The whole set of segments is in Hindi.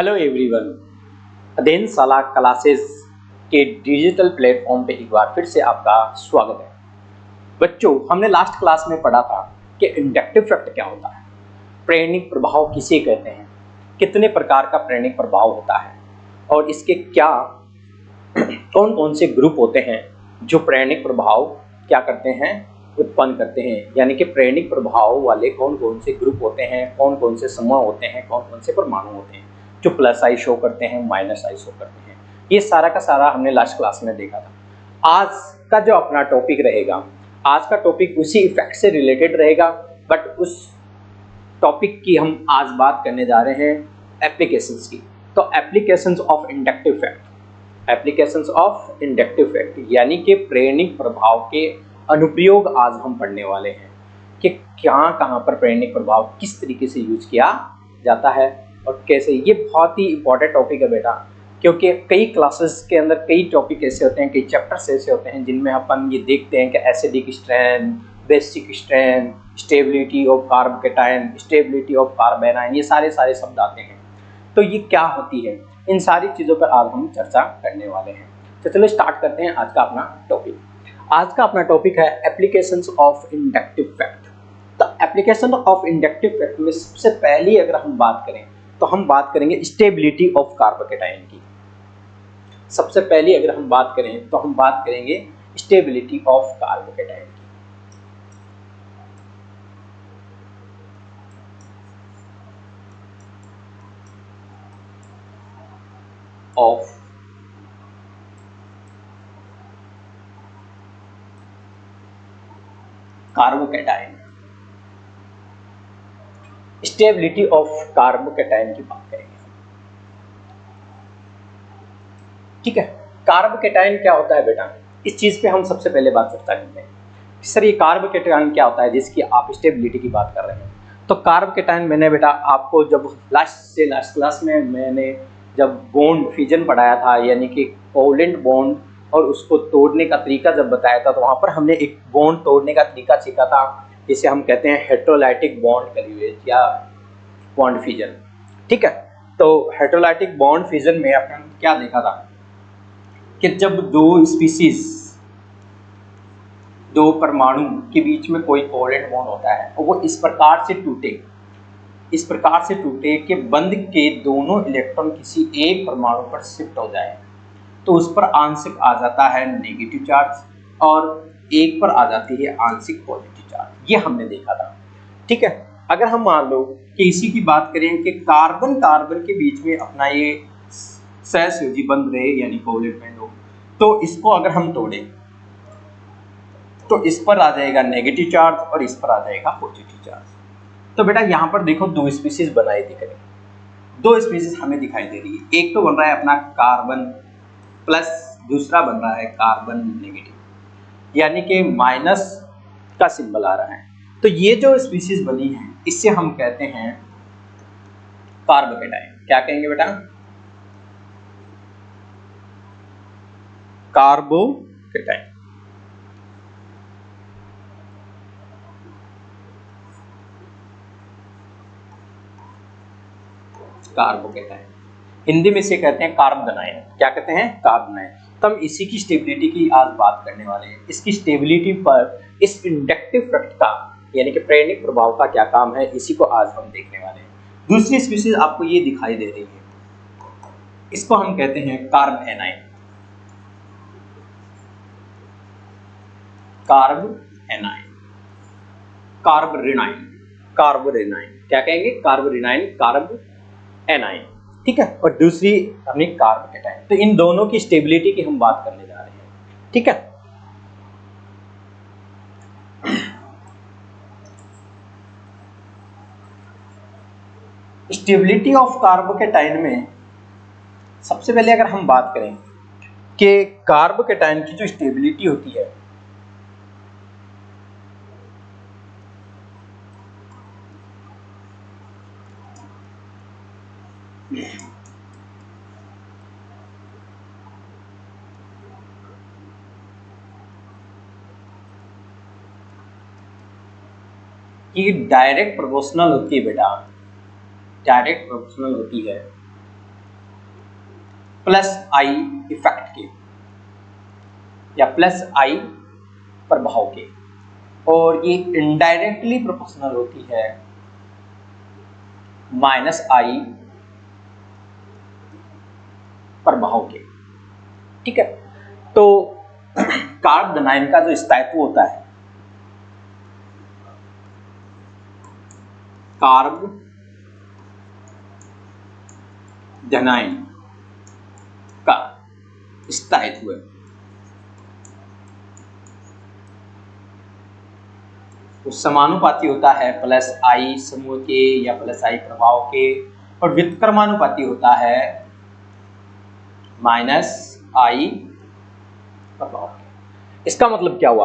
Hello everyone. अध्ययनशाला क्लासेस के डिजिटल प्लेटफॉर्म पे एक बार फिर से आपका स्वागत है। बच्चों, हमने लास्ट क्लास में पढ़ा था कि इंडक्टिव फैक्ट क्या होता है, प्रेरणिक प्रभाव किसे कहते हैं, कितने प्रकार का प्रेरणिक प्रभाव होता है और इसके क्या कौन कौन से ग्रुप होते हैं जो प्रेरणिक प्रभाव क्या करते हैं, उत्पन्न करते हैं। यानी कि प्रेरणिक प्रभाव वाले कौन कौन से ग्रुप होते हैं, कौन कौन से समूह होते हैं, कौन कौन से परमाणु होते हैं जो प्लस आई शो करते हैं, माइनस आई शो करते हैं। ये सारा का सारा हमने लास्ट क्लास में देखा था। आज का जो अपना टॉपिक रहेगा, आज का टॉपिक उसी इफेक्ट से रिलेटेड रहेगा, बट उस टॉपिक की हम आज बात करने जा रहे हैं एप्लीकेशंस की। तो applications of inductive fact, applications of inductive fact यानी कि प्रेरणिक प्रभाव के अनुप्रयोग आज हम पढ़ने वाले हैं कि क्या कहाँ पर प्रेरणिक प्रभाव किस तरीके से यूज किया जाता है और कैसे। ये बहुत ही इंपॉर्टेंट टॉपिक है बेटा, क्योंकि कई क्लासेस के अंदर कई टॉपिक ऐसे होते हैं, कई चैप्टर्स ऐसे होते हैं जिनमें अपन ये देखते हैं कि acidic strength, basic strength, stability of carbocation, stability of कार्बेनाइन, ये सारे शब्द आते हैं। तो ये क्या होती है, इन सारी चीज़ों पर आज हम चर्चा करने वाले हैं। तो चलो स्टार्ट करते हैं आज का अपना टॉपिक। आज का अपना टॉपिक है एप्लीकेशंस ऑफ इंडक्टिव फैक्ट। तो एप्लीकेशन ऑफ इंडक्टिव फैक्ट में सबसे पहली अगर हम बात करें तो हम बात करेंगे स्टेबिलिटी ऑफ कार्बोकेटायन की। सबसे पहली अगर हम बात करें तो हम बात करेंगे स्टेबिलिटी ऑफ कार्बोकेटायन की। Of carbocation, stability of carbocation की बात करेंगे। ठीक है, कार्बोकेटायन क्या होता है बेटा, इस चीज पे हम सबसे पहले बात चर्चा करते हैं। सर ये कार्बोकेटायन क्या होता है जिसकी आप स्टेबिलिटी की बात कर रहे हैं। तो कार्बोकेटायन मैंने बेटा आपको जब लास्ट क्लास में मैंने जब बॉन्ड फिजन पढ़ाया था, यानी कि कोवलेंट बॉन्ड और उसको तोड़ने का तरीका जब बताया था, तो वहां पर हमने एक बॉन्ड तोड़ने का तरीका सीखा था जिसे हम कहते हैं हेटेरोलाइटिक बॉन्ड क्लीवेज या बॉन्ड फिजन। ठीक है, तो हेटेरोलाइटिक बॉन्ड फिजन में अपन क्या देखा था कि जब दो स्पीसीज, दो परमाणु के बीच में कोई कोवलेंट बॉन्ड होता है और वो इस प्रकार से टूटे कि बंध के दोनों इलेक्ट्रॉन किसी एक परमाणु पर शिफ्ट हो जाए, तो उस पर आंशिक आ जाता है नेगेटिव चार्ज और एक पर आ जाती है आंशिक पॉजिटिव चार्ज। ये हमने देखा था। ठीक है, अगर हम मान लो कि इसी की बात करें कि कार्बन के बीच में अपना ये सहसंयोजी बंध रहे यानी कोवलेंट बॉन्ड हो, तो इसको अगर हम तोड़ें तो इस पर आ जाएगा नेगेटिव चार्ज और इस पर आ जाएगा पॉजिटिव चार्ज। तो बेटा यहाँ पर देखो दो स्पीशीज बनाई दिख रही, दो स्पीशीज हमें दिखाई दे रही है। एक तो बन रहा है अपना कार्बन प्लस, दूसरा बन रहा है कार्बन नेगेटिव, यानी कि माइनस का सिंबल आ रहा है। तो ये जो स्पीशीज बनी है इससे हम कहते हैं कार्बोकेटायन। क्या कहेंगे बेटा, कार्बोकेटायन। कार्बोकेटायन हिंदी में इसे कहते हैं कार्बोनाइन। क्या कहते हैं, कार्बोनाइन। तो हम इसी की स्टेबिलिटी की आज बात करने वाले हैं। इसकी स्टेबिलिटी पर इस इंडक्टिव फैक्ट का यानी कि प्रेरणिक प्रभाव का क्या काम है, इसी को आज हम देखने वाले हैं। दूसरी स्पीशीज आपको ये दिखाई दे रही है, इसको हम कहते हैं कार्बोनाइन। कार्बोनाइन, कार्बोरेनाइन, कार्बोरेनाइन। क्या कहेंगे, कार्बोरेनाइन, कार्बोनाइन। ठीक है, और दूसरी हमने कार्बोकेटायन। तो इन दोनों की स्टेबिलिटी की हम बात करने जा रहे हैं। ठीक है, स्टेबिलिटी ऑफ कार्बोकेटायन में सबसे पहले अगर हम बात करें कि कार्बोकेटायन की जो स्टेबिलिटी होती है, ये डायरेक्ट प्रोपोर्शनल होती है बेटा, डायरेक्ट प्रोपोर्शनल होती है प्लस आई इफेक्ट के या प्लस आई प्रभाव के, और ये इनडायरेक्टली प्रोपोर्शनल होती है माइनस आई प्रभाव के। ठीक है, तो कार्ब धनायन का जो स्थायित्व होता है, कार्ब धनायन का स्थायित्व वो समानुपाती होता है प्लस आई समूह के या प्लस आई प्रभाव के, और व्युत्क्रमानुपाती होता है माइनस आई प्रभाव के। इसका मतलब क्या हुआ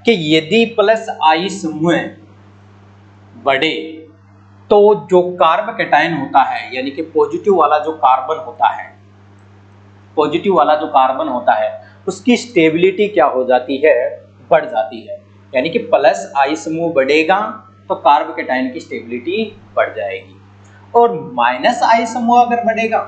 कि यदि प्लस आई समूह बढ़े तो जो कार्ब कैटायन होता है, यानी कि पॉजिटिव वाला जो कार्बन होता है, पॉजिटिव वाला जो कार्बन होता है, उसकी स्टेबिलिटी क्या हो जाती है, बढ़ जाती है। यानी कि प्लस आई समूह बढ़ेगा तो कार्ब कैटायन की स्टेबिलिटी बढ़ जाएगी, और माइनस आई समूह अगर बढ़ेगा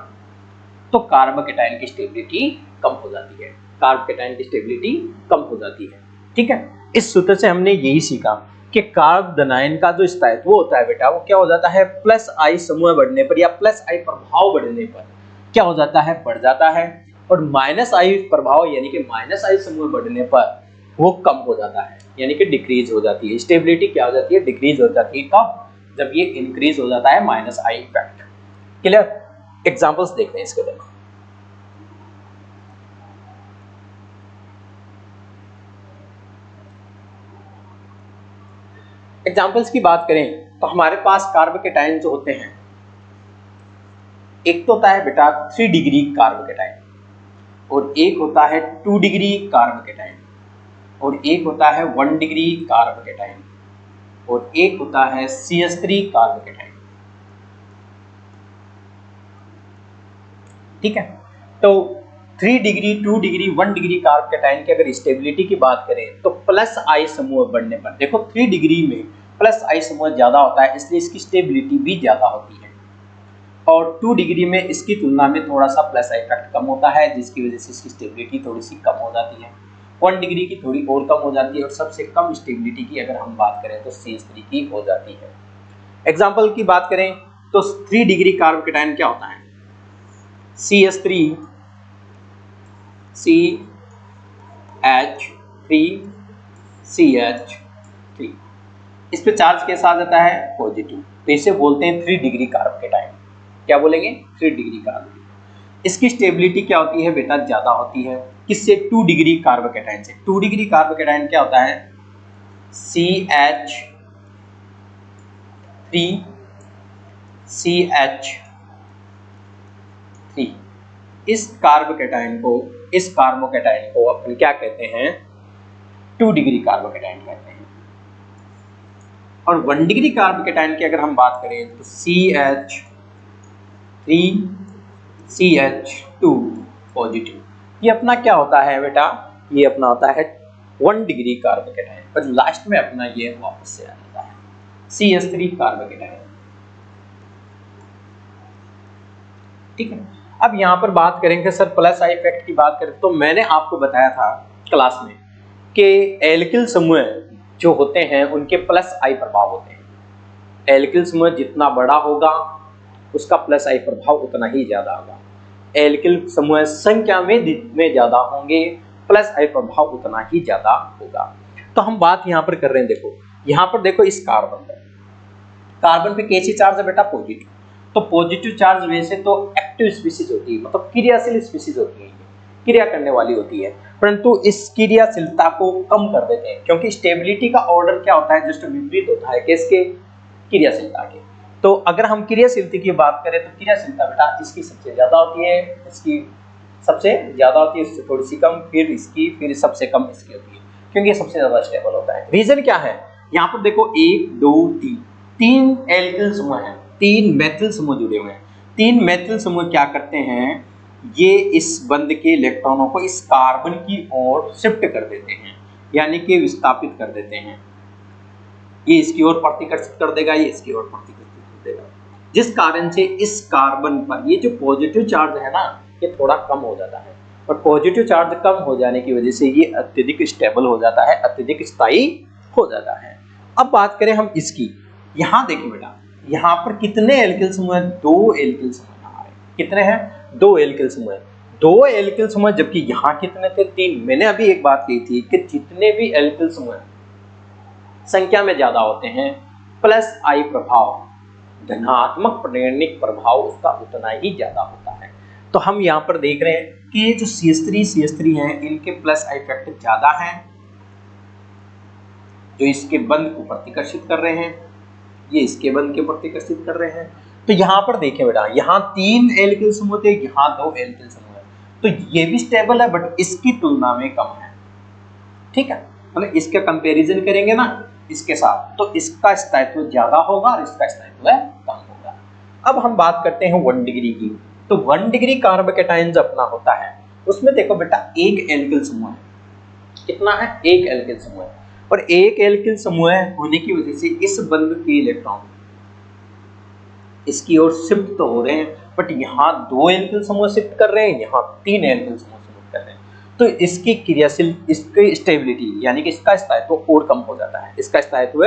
तो कार्ब कैटायन की स्टेबिलिटी कम हो जाती है, कार्ब कैटायन की स्टेबिलिटी कम हो जाती है। ठीक है, इस सूत्र से हमने यही सीखा कि कार्ब धनायन का जो स्थायित्व होता है बेटा, वो क्या हो जाता है, प्लस आई समूह बढ़ने पर या प्लस आई प्रभाव बढ़ने पर क्या हो जाता है, बढ़ जाता है, और माइनस आई प्रभाव यानी कि माइनस आई समूह बढ़ने पर वो कम हो जाता है, यानी कि डिक्रीज हो जाती है। स्टेबिलिटी क्या हो जाती है, डिक्रीज हो जाती है। कब, जब ये इंक्रीज हो जाता है minus I effect. Clear, examples देखते हैं इसके। देखो एग्जांपल्स की बात करें तो हमारे पास कार्ब कैटायन जो होते हैं, एक तो होता है बेटा 3 डिग्री कार्ब कैटायन, और एक होता है 2 डिग्री कार्ब कैटायन, और एक होता है 1 डिग्री कार्ब कैटायन, और एक होता है CH3 कार्ब कैटायन। ठीक है, तो 3 degree, 2 degree, 1 degree carb cation की अगर स्टेबिलिटी की बात करें तो प्लस आई समूह बढ़ने पर, देखो 3 डिग्री में प्लस आई समूह ज्यादा होता है, इसलिए इसकी स्टेबिलिटी भी ज्यादा होती है, और 2 डिग्री में इसकी तुलना में थोड़ा सा प्लस आई इफेक्ट कम होता है, जिसकी वजह से इसकी स्टेबिलिटी थोड़ी सी कम हो जाती है। 1 डिग्री की थोड़ी और कम हो जाती है, और सबसे कम स्टेबिलिटी की अगर हम बात करें तो CH3 की हो जाती है। एग्जाम्पल की बात करें तो 3 डिग्री कार्ब कैटायन क्या होता है, CH3 CH3 इस पे चार्ज कैसा आ जाता है, पॉजिटिव, तो इसे बोलते हैं 3 डिग्री कार्ब कैटायन। क्या बोलेंगे, 3 डिग्री कार्ब। इसकी स्टेबिलिटी क्या होती है बेटा, ज्यादा होती है, किससे, 2 डिग्री कार्ब कैटायन से। 2 डिग्री कार्ब कैटायन क्या होता है, CH3 इस कार्ब कैटायन को, इस कार्बो कैटायन को अपन क्या कहते हैं, 2 डिग्री कार्ब कैटायन कहते हैं। और 1 डिग्री कार्ब कैटायन की अगर हम बात करें तो CH3CH2 पॉजिटिव। ये अपना क्या होता है बेटा, ये अपना होता है 1 डिग्री कार्ब कैटायन, पर लास्ट में अपना ये वापस से आ जाता है CH3 कार्ब कैटायन। ठीक है, अब यहाँ पर बात करेंगे सर प्लस आई इफेक्ट की बात करें तो मैंने आपको बताया था क्लास में कि एल्किल समूह जो होते हैं उनके प्लस आई प्रभाव होते हैं। एल्किल समूह जितना बड़ा होगा उसका प्लस आई प्रभाव उतना ही ज्यादा होगा। एल्किल समूह संख्या में ज्यादा होंगे, प्लस आई प्रभाव उतना ही ज्यादा होगा। तो हम बात यहाँ पर कर रहे हैं, देखो यहाँ पर देखो इस कार्बन पर, कार्बन पे कैसी चार्ज है बेटा, पॉजिटिव। तो पॉजिटिव चार्ज वैसे तो एक्टिव स्पीशीज होती है, मतलब क्रियाशील स्पीशीज होती है, क्रिया करने वाली होती है, परंतु इस क्रियाशीलता को कम कर देते हैं, क्योंकि स्टेबिलिटी का ऑर्डर क्या होता है, जस्ट विपरीत होता है किसके, क्रियाशीलता के। तो अगर हम क्रियाशीलता की बात करें तो क्रियाशीलता बेटा इसकी सबसे ज्यादा होती है, इसकी सबसे ज्यादा होती है, इससे थोड़ी सी कम, फिर इसकी, फिर सबसे कम इसकी होती है, क्योंकि ये सबसे ज्यादा स्टेबल होता है। रीजन क्या है, यहाँ पर देखो 1 2 3 तीन एल्किल समूह हैं, 3 मेथिल समूह जुड़े हुए हैं। 3 मेथिल समूह क्या करते हैं, ये इस बंध के इलेक्ट्रॉनों को इस कार्बन की ओर शिफ्ट कर देते हैं, यानी कि विस्थापित कर देते हैं। ये इसकी ओर प्रतिकर्षित कर देगा, ये इसकी ओर प्रतिकर्षित कर देगा, जिस कारण से इस कार्बन पर ये जो पॉजिटिव चार्ज है ना, ये थोड़ा कम हो जाता है, और पॉजिटिव चार्ज कम हो जाने की वजह से ये अत्यधिक स्टेबल हो जाता है, अत्यधिक स्थायी हो जाता है। अब बात करें हम इसकी, यहाँ देखिए बेटा, यहाँ पर कितने एल्किल समूह हैं? 2 एल्किल समूह यहाँ आ रहे हैं। कितने हैं? 2 एल्किल समूह हैं। 2 एल्किल समूह, जबकि यहाँ कितने थे? 3। मैंने अभी एक बात कही थी कि जितने भी एल्किल समूह संख्या में ज्यादा होते हैं, प्लस आई प्रभाव, धनात्मक प्रेरणिक प्रभाव उसका उतना ही ज्यादा होता है। तो हम यहाँ पर देख रहे हैं कि ये जो CH3 हैं, इनके प्लस आई फैक्टर ज्यादा हैं, जो इसके बंध को प्रतिकर्षित कर रहे हैं, ये इसके बंध के प्रतिकर्षित कर रहे हैं। तो यहाँ पर देखें बेटा, यहाँ 3 एल्किल समूह थे, यहाँ 2 एल्किल समूह है, तो ये भी स्टेबल है बट इसकी तुलना में कम है। ठीक है, मतलब इसके कंपैरिजन करेंगे ना इसके साथ, तो इसका स्थायित्व ज्यादा होगा और इसका स्थायित्व कम होगा। अब हम बात करते हैं 1 डिग्री की। तो 1 डिग्री कार्बोकैटायन जो अपना होता है, उसमें देखो बेटा, एक एल्किल समूह है। कितना है? एक एल्किल समूह है, और एक एल्किल समूह होने की वजह से इस बंध के इलेक्ट्रॉन इसकी ओर शिफ्ट तो हो रहे हैं, बट यहाँ 2 एल्किल समूह शिफ्ट कर रहे हैं, यहाँ 3 एल्किल समूह शिफ्ट कर रहे हैं। तो इसकी क्रियाशील, इसकी स्टेबिलिटी यानी कि इसका स्थायित्व और कम हो जाता है, इसका स्थायित्व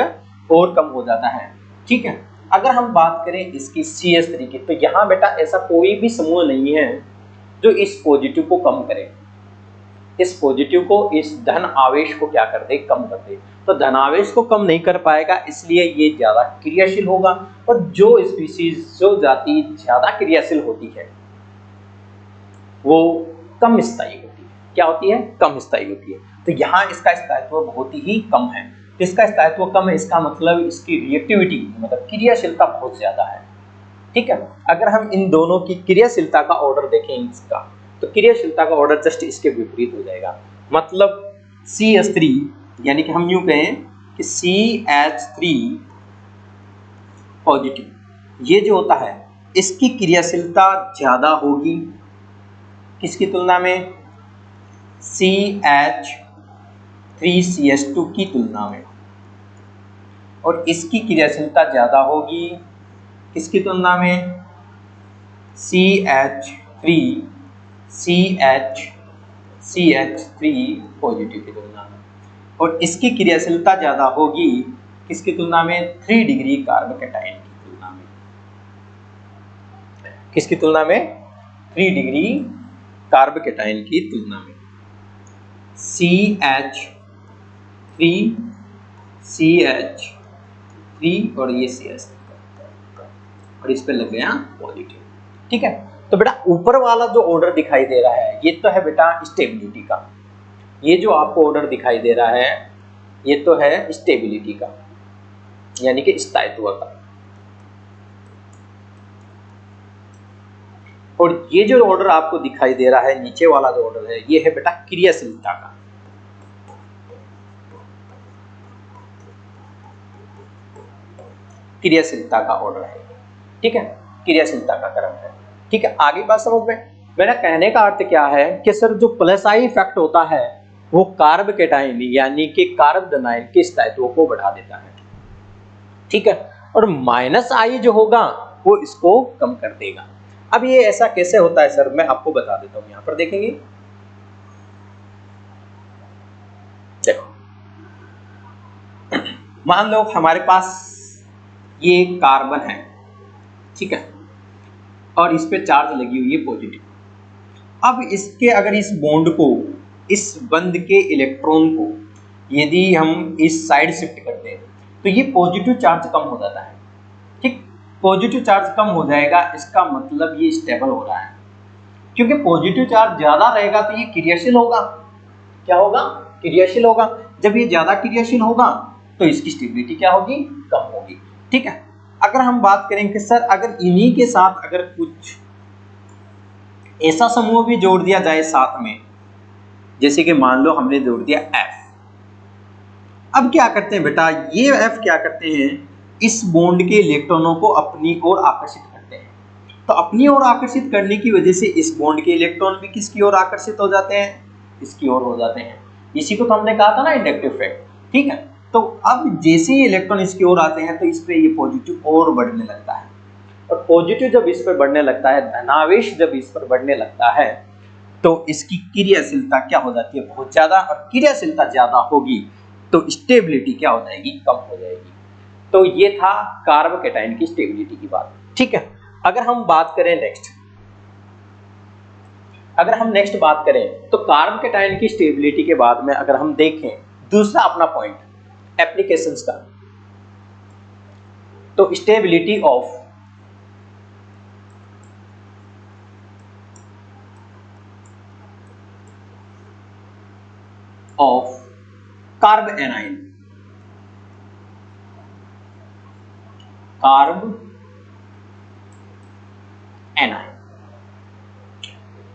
और कम हो जाता है। ठीक है, अगर हम बात करें इसकी CH3 की, तो यहाँ बेटा ऐसा कोई भी समूह नहीं है जो इस पॉजिटिव को कम करे, इस पॉजिटिव को, इस धन आवेश को क्या कर दे? कम कर दे। तो धन आवेश को कम नहीं कर पाएगा, इसलिए ये ज्यादा क्रियाशील होगा। और जो स्पीशीज, जो जाति ज्यादा क्रियाशील होती है वो कम स्थायी होती है। क्या होती है? कम स्थायी होती है। तो यहाँ इसका स्थायित्व बहुत ही कम है। तो इसका स्थायित्व कम है, इसका मतलब इसकी रिएक्टिविटी, मतलब क्रियाशीलता बहुत ज्यादा है। ठीक है, अगर हम इन दोनों की क्रियाशीलता का ऑर्डर देखें इसका, तो क्रियाशीलता का ऑर्डर जस्ट इसके विपरीत हो जाएगा। मतलब CH3 यानी कि हम यूं कहें कि CH3 पॉजिटिव, ये जो होता है इसकी क्रियाशीलता ज्यादा होगी किसकी तुलना में? CH3CH2 की तुलना में। और इसकी क्रियाशीलता ज्यादा होगी किसकी तुलना में? CH3 पॉजिटिव की तुलना में। और इसकी क्रियाशीलता ज्यादा होगी किसकी तुलना में? 3 डिग्री कार्बोकैटायन की तुलना में। किसकी तुलना में? 3 डिग्री कार्बोकैटायन की तुलना में। CH3 और ये CH3 और इस पे लग गया पॉजिटिव। ठीक है, तो बेटा ऊपर वाला जो ऑर्डर दिखाई दे रहा है, ये तो है बेटा स्टेबिलिटी का। ये जो आपको ऑर्डर दिखाई दे रहा है, ये तो है स्टेबिलिटी का, यानी कि स्थायित्व का। और ये जो ऑर्डर आपको दिखाई दे रहा है, नीचे वाला जो ऑर्डर है, ये है बेटा क्रियाशीलता का। क्रियाशीलता का ऑर्डर है। ठीक है, क्रियाशीलता का क्रम है। ठीक है, आगे बात समझ में? मेरा कहने का अर्थ क्या है कि सर जो प्लस आई इफेक्ट होता है वो कार्बोकैटायन यानी कि कार्बन आयन के स्थायित्व को बढ़ा देता है। ठीक है, और माइनस आई जो होगा वो इसको कम कर देगा। अब ये ऐसा कैसे होता है सर? मैं आपको बता देता हूं। यहां पर देखेंगे, देखो मान लो हमारे पास ये कार्बन है, ठीक है, और इस पे चार्ज लगी हुई है पॉजिटिव। अब इसके अगर इस बॉन्ड को, इस बंध के इलेक्ट्रॉन को यदि हम इस साइड शिफ्ट करते हैं तो ये पॉजिटिव चार्ज कम हो जाता है। ठीक, पॉजिटिव चार्ज कम हो जाएगा, इसका मतलब ये स्टेबल हो रहा है, क्योंकि पॉजिटिव चार्ज ज्यादा रहेगा तो ये क्रियाशील होगा। क्या होगा? क्रियाशील होगा। जब ये ज्यादा क्रियाशील होगा तो इसकी स्टेबिलिटी क्या होगी? कम होगी। ठीक है, अगर हम बात करें कि सर अगर इन्हीं के साथ अगर कुछ ऐसा समूह भी जोड़ दिया जाए साथ में, जैसे कि मान लो हमने जोड़ दिया F। अब क्या करते हैं बेटा, ये F क्या करते हैं, इस बॉन्ड के इलेक्ट्रॉनों को अपनी ओर आकर्षित करते हैं। तो अपनी ओर आकर्षित करने की वजह से इस बॉन्ड के इलेक्ट्रॉन भी किसकी ओर आकर्षित हो जाते हैं? इसकी ओर हो जाते हैं। इसी को तो हमने कहा था ना इंडक्टिव इफेक्ट। ठीक है, तो अब जैसे ही इलेक्ट्रॉन इसकी ओर आते हैं तो इस पे ये पॉजिटिव और बढ़ने लगता है। और पॉजिटिव जब इस पर बढ़ने लगता है, धनावेश जब इस पर बढ़ने लगता है, तो इसकी क्रियाशीलता क्या हो जाती है, बहुत ज्यादा, और क्रियाशीलता ज्यादा होगी तो स्टेबिलिटी क्या हो जाएगी, कम हो जाएगी। तो ये था कार्बोकेटाइन की स्टेबिलिटी की बात। ठीक है, अगर हम बात करें नेक्स्ट, अगर हम नेक्स्ट बात करें तो कार्बोकेटाइन की स्टेबिलिटी के बाद में अगर हम देखें दूसरा अपना पॉइंट एप्लीकेशंस का, तो stability of carb A9, carb A9,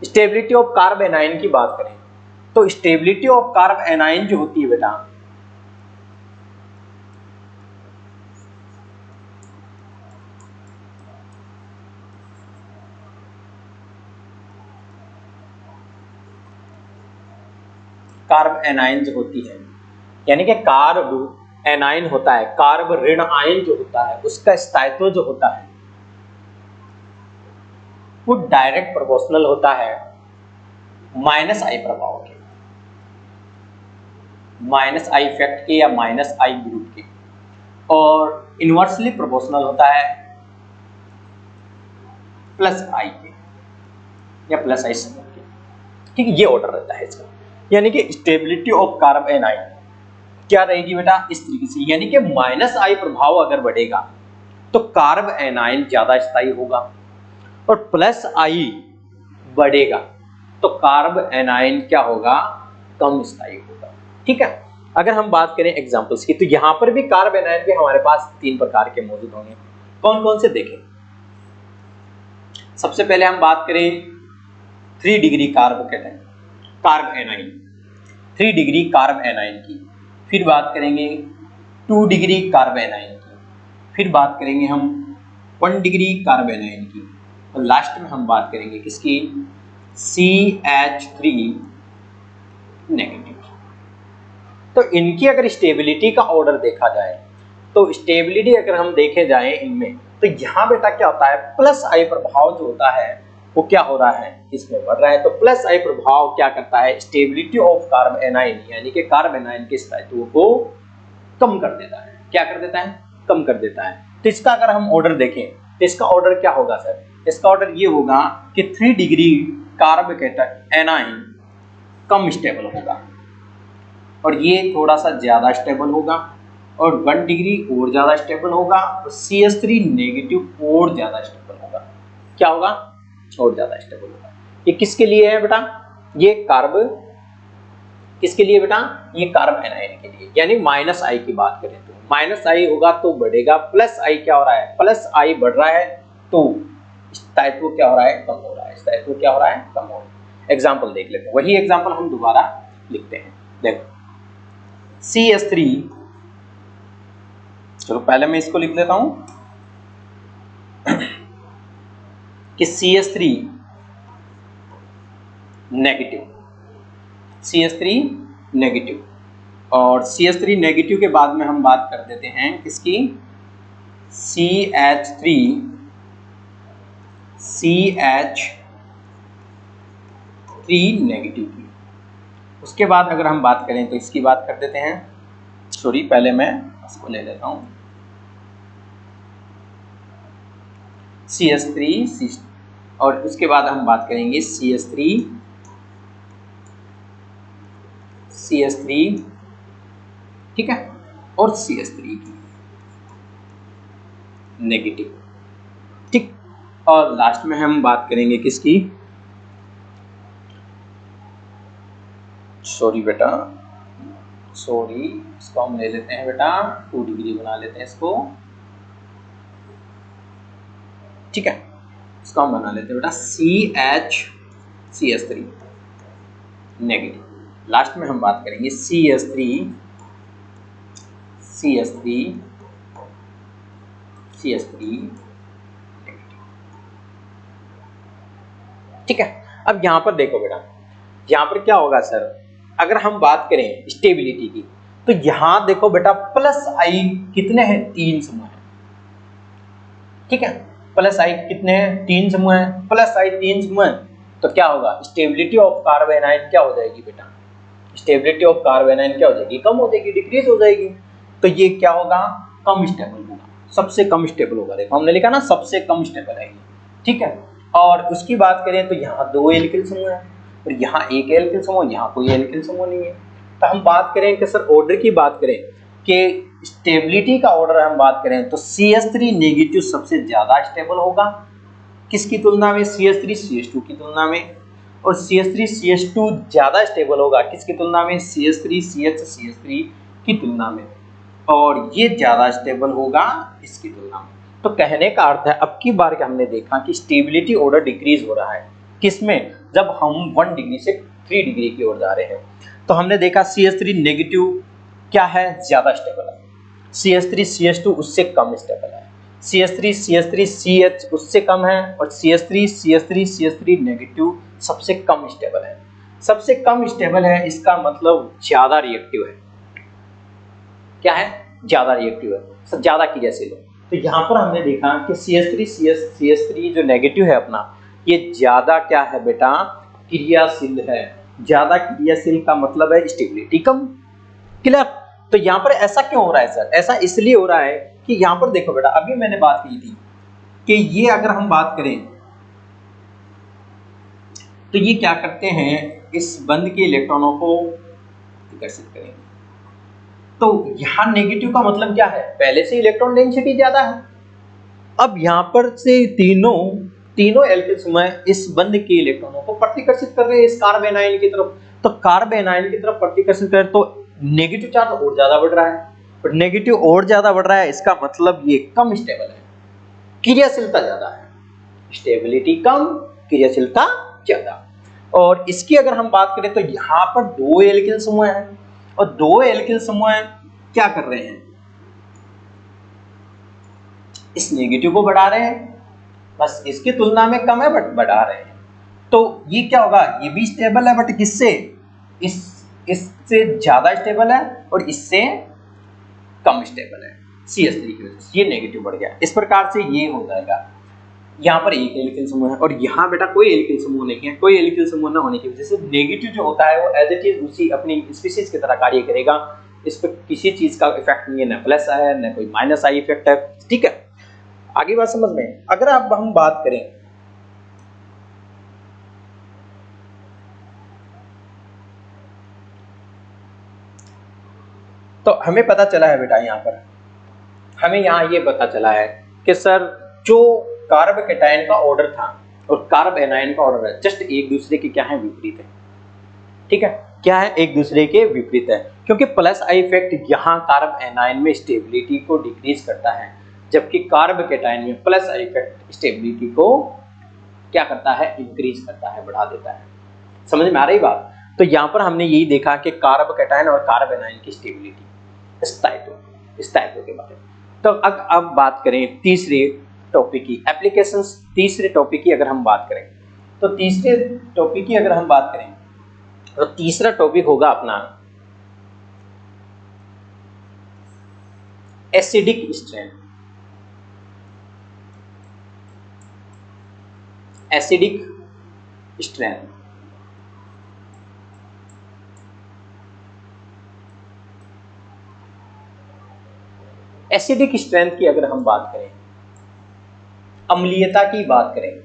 stability of carb A9 की बात करें तो स्टेबिलिटी ऑफ कार्ब एनाइन जो होती है बेटा, कार्ब एनाइन जो होती है, यानी कि कार्ब एनाइन होता है, कार्ब ऋण आयन जो होता है उसका स्थायित्व जो होता है वो डायरेक्ट प्रोपोर्शनल होता है माइनस आई प्रभाव के, माइनस आई इफेक्ट के या माइनस आई ग्रुप के, और इनवर्सली प्रोपोर्शनल होता है प्लस आई के या प्लस आई समूह के। ठीक है, ये ऑर्डर रहता है इसका। यानी कि स्टेबिलिटी ऑफ कार्ब एनाइन क्या रहेगी बेटा, इस तरीके से, यानी कि माइनस आई प्रभाव अगर बढ़ेगा तो कार्ब एनाइन ज्यादा स्थायी होगा, और प्लस आई बढ़ेगा तो कार्ब एनाइन क्या होगा, कम स्थायी होगा। ठीक है, अगर हम बात करें एग्जांपल्स की तो यहां पर भी कार्ब एनाइन के हमारे पास 3 प्रकार के मौजूद होंगे। कौन कौन से देखें, सबसे पहले हम बात करें 3 degree carbocation, carb A9, 3 degree carb A9 की, फिर बात करेंगे 2 डिग्री कार्ब एनाइन की, फिर बात करेंगे हम 1 डिग्री कार्ब एनाइन की, और लास्ट में हम बात करेंगे किसकी, CH3 नेगेटिव। तो इनकी अगर स्टेबिलिटी का ऑर्डर देखा जाए तो स्टेबिलिटी अगर हम देखे जाए इनमें, तो यहां बेटा क्या होता है, प्लस आई प्रभाव जो होता है वो क्या हो रहा है, इसमें बढ़ रहा है। तो प्लस आई प्रभाव क्या करता है, स्टेबिलिटी ऑफ कार्ब एनाइन यानी कि कार्ब एनाइन के स्थायित्व को कम कर देता है। क्या कर देता है, कम कर देता है। तो इसका अगर हम ऑर्डर देखें तो इसका ऑर्डर क्या होगा सर, इसका ऑर्डर ये होगा कि 3 डिग्री कार्बोकेटाइन एनाइन कम स्टेबल होगा, और ये थोड़ा सा ज्यादा स्टेबल होगा, और 1 डिग्री और ज्यादा स्टेबल होगा, और CH3 नेगेटिव और ज्यादा स्टेबल होगा। क्या होगा, और ज्यादा स्टेबल होगा। ये किसके लिए है बेटा, ये कार्ब किसके लिए बेटा, ये कार्ब एनाइन के लिए। यानी माइनस आई की बात करें तो माइनस आई होगा तो बढ़ेगा, प्लस आई क्या हो रहा है, प्लस आई बढ़ रहा है तो स्थायित्व क्या हो रहा है, कम हो रहा है, स्थायित्व क्या हो रहा है, कम हो रहा है। एग्जाम्पल देख लेते हैं, वही एग्जाम्पल हम दोबारा लिखते हैं। देखो CH3, चलो पहले मैं इसको लिख देता हूं कि CH3 नेगेटिव, CH3 नेगेटिव, और CH3 नेगेटिव के बाद में हम बात कर देते हैं किसकी, CH3 नेगेटिव की। उसके बाद अगर हम बात करें तो इसकी बात कर देते हैं, सॉरी पहले मैं इसको ले लेता हूं, CH3 और उसके बाद हम बात करेंगे CH3 ठीक है, और CH3 की नेगेटिव। ठीक, और लास्ट में हम बात करेंगे किसकी, सॉरी बेटा, सॉरी इसको हम ले लेते हैं बेटा 2 डिग्री बना लेते हैं इसको। ठीक है, इसको हम बना लेते हैं बेटा CH3 नेगेटिव। लास्ट में हम बात करेंगे CH3 नेगेटिव। ठीक है, अब यहां पर देखो बेटा, यहां पर क्या होगा सर, अगर हम बात करें स्टेबिलिटी की तो यहां देखो बेटा प्लस आई कितने हैं, 3 समूह है। ठीक है, प्लस आई कितने हैं, 3 समूह हैं, प्लस आई 3 समूह हैं, तो क्या होगा, स्टेबिलिटी ऑफ कार्बन आयन क्या हो जाएगी बेटा, स्टेबिलिटी ऑफ कार्बन आयन क्या हो जाएगी, कम हो जाएगी, डिक्रीज हो जाएगी। तो ये क्या होगा, कम स्टेबल होगा, सबसे कम स्टेबल होगा। देखो हमने लिखा ना सबसे कम स्टेबल है ये, ठीक है। और उसकी बात करें तो यहाँ 2 एल्किल समूह है और यहाँ 1 एल्किल समूह, यहाँ कोई एल्किल समूह नहीं है। तो हम बात करें कि सर ऑर्डर की बात करें कि स्टेबिलिटी का ऑर्डर हम बात करें तो CH3 नेगेटिव सबसे ज्यादा स्टेबल होगा, किसकी तुलना में, CH3 CH2 की तुलना में। और CH3 CH2 ज्यादा स्टेबल होगा किसकी तुलना में, CH3 CH CH3 की तुलना में, और ये ज्यादा स्टेबल होगा इसकी तुलना में। तो कहने का अर्थ है अब की बार के हमने देखा कि स्टेबिलिटी ऑर्डर डिक्रीज हो रहा है, किसमें, जब हम 1 डिग्री से 3 डिग्री की ओर जा रहे हैं। तो हमने देखा CH3 नेगेटिव क्या है, ज्यादा स्टेबल है, CH3 CH2 उससे कम स्टेबल है, CH3 CH3 CH उससे कम है, और CH3 CH3 CH3 नेगेटिव सबसे कम स्टेबल है। सबसे कम स्टेबल है इसका मतलब ज्यादा रिएक्टिव है, क्या है, ज्यादा रिएक्टिव है, सब ज्यादा क्रियाशील है। तो यहाँ पर हमने देखा कि CH3 जो नेगेटिव है अपना, ये ज्यादा क्या है बेटा, क्रियाशील है। ज्यादा क्रियाशील का मतलब है स्टेबिलिटी कम, क्लियर। तो यहाँ पर ऐसा क्यों हो रहा है सर, ऐसा इसलिए हो रहा है कि यहाँ पर देखो बेटा, अभी मैंने बात की थी कि ये अगर हम बात करें तो ये क्या करते हैं, इस बंद के इलेक्ट्रॉनों को विकसित करेंगे। तो यहाँ नेगेटिव का मतलब क्या है, पहले से इलेक्ट्रॉन डेंसिटी ज्यादा है। अब यहाँ पर से तीनों एल्किल समूह इस बंद के इलेक्ट्रॉनों को प्रतिकर्षित कर रहे हैं इस कार्बन आयन की तरफ। तो कार्बन आयन की तरफ प्रतिकर्षित करें तो नेगेटिव चार्ज और ज्यादा बढ़ रहा है, और नेगेटिव और ज्यादा बढ़ रहा है, इसका मतलब ये कम स्टेबल है, क्रियाशीलता ज्यादा है, स्टेबिलिटी कम, क्रियाशीलता ज्यादा। और इसकी अगर हम बात करें तो यहाँ पर 2 एल्किल समूह हैं, और 2 एल्किल समूह क्या कर रहे हैं, इस नेगेटिव को बढ़ा रहे हैं, बस इसकी तुलना में कम है बट बढ़ा रहे हैं। तो ये क्या होगा, ये भी स्टेबल है बट किससे, इससे ज्यादा स्टेबल है और इससे कम स्टेबल है, CH3 की वजह से ये नेगेटिव बढ़ गया। इस प्रकार से ये हो जाएगा। यहाँ पर एक एल्किल समूह है और यहाँ बेटा कोई एल्किल समूह नहीं है। कोई एल्किल समूह ना होने की वजह से नेगेटिव जो होता है वो एज इट इज उसी अपनी स्पीशीज की तरह कार्य करेगा, इस पर किसी चीज का इफेक्ट नहीं है, ना प्लस है ना कोई माइनस आई इफेक्ट है, ठीक है। आगे बात समझ में। अगर अब हम बात करें तो हमें पता चला है बेटा, यहाँ पर हमें यहाँ ये पता चला है कि सर जो कार्ब कैटायन का ऑर्डर था और कार्ब एनायन का ऑर्डर है जस्ट एक दूसरे के क्या है, विपरीत है, ठीक है। क्या है, एक दूसरे के विपरीत है, क्योंकि प्लस आई इफेक्ट यहाँ कार्ब एनायन में स्टेबिलिटी को डिक्रीज करता है, जबकि कार्ब कैटायन में प्लस आई इफेक्ट स्टेबिलिटी को क्या करता है, इंक्रीज करता है, बढ़ा देता है। समझ में आ रही बात। तो यहाँ पर हमने यही देखा कि कार्ब कैटायन और कार्ब एनायन की स्टेबिलिटी, स्थायित्व के बारे में। तो अब बात करें तीसरे टॉपिक की, एप्लीकेशंस। तीसरे टॉपिक की अगर हम बात करें तो तीसरे टॉपिक की अगर हम बात करें तो तीसरा टॉपिक होगा अपना acidic strength. Acidic strength acidic strength की अगर हम बात करें, अम्लीयता की बात करें